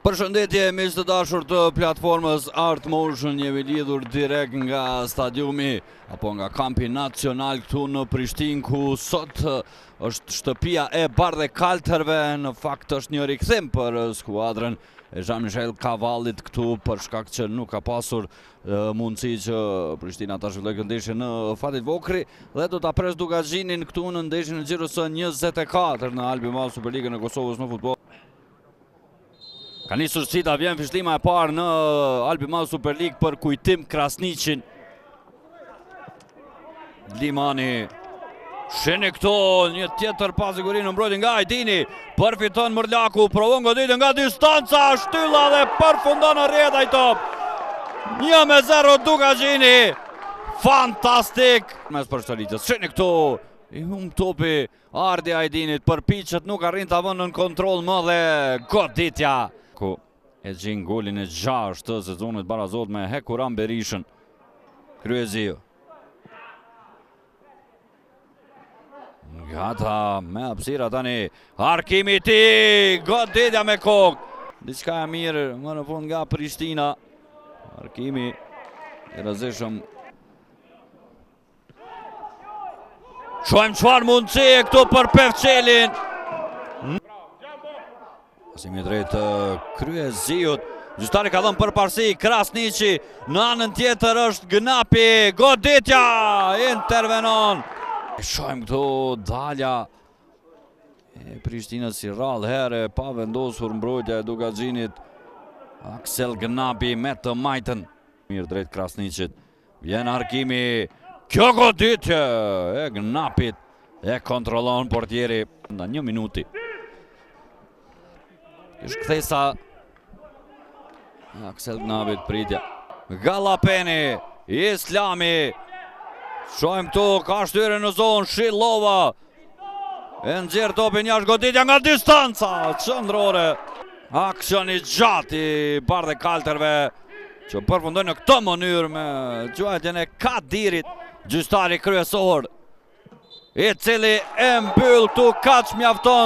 Përshëndetje miq të dashur të platformës Art Motion, jemi lidhur direkt nga stadiumi apo nga kampi nacional këtu në Prishtinë, ku sot është shtëpia e Bardhë-Kaltërve. Në fakt është një rikthim për skuadrën e Jean-Michel Cavallit këtu, për shkak që nuk ka pasur mundësi që Prishtina ta zhvillojë ndeshjen në Fatit Vokri dhe do ta pres Dugazhinin këtu në ndeshjen e xhirës së 24 në Albi Madh Superligën e Kosovës në futboll. Ka nisur Cita, vjen fishlima e parë në Albi Madh Superligë për kujtim Krasniqin. Limani sheni këto, një tjetër pas siguri në mbrojtje nga Ajdini, përfiton Mërlaku, provon goditje nga distanca, shtylla dhe përfundon në rrjet ai top. 1-0 Dugazhini. Fantastik. Mes përshtatitjes, sheni këto, i humb topi, ardhi Ajdinit, përpiqet, nuk arrin ta vënë në kontroll më dhe goditja. E gjin golin e 6 të sezonit barazot me Hekuran Berishën. Kryezio. Gata me hapësira tani. Arkimi ti, goditja me kokë. Diçka e mirë më në fund nga Prishtina. Arkimi i rrezikshëm. Shohim çfarë mundësi këtu për Pevçelin. Pasimi drejt Kryeziut. Gjyqtari ka dhënë përparësi Krasniqi. Në anën tjetër është Gnapi. Goditja intervenon. Shohim këtu dalja e Prishtinës si rrallë herë pa vendosur mbrojtja e Dugazhinit. Aksel Gnapi me të majtën. Mirë drejt Krasniqit. Vjen Arkimi. Kjo goditje e Gnapit e kontrollon portieri në 1 minuti. Është kthesa Aksel Gnapit, pritja. Gallapeni, Islami. Shohim këtu, ka shtyre në zonë, Shilova. E nxjerr topin jashtë, goditja nga distanca qendrore. Aksion i gjatë i Bardhë-Kaltërve, që përfundoi në këtë mënyrë me gjuajtjen e Kadirit, gjyqtari kryesor, i cili e mbyll këtu kaq mjafton.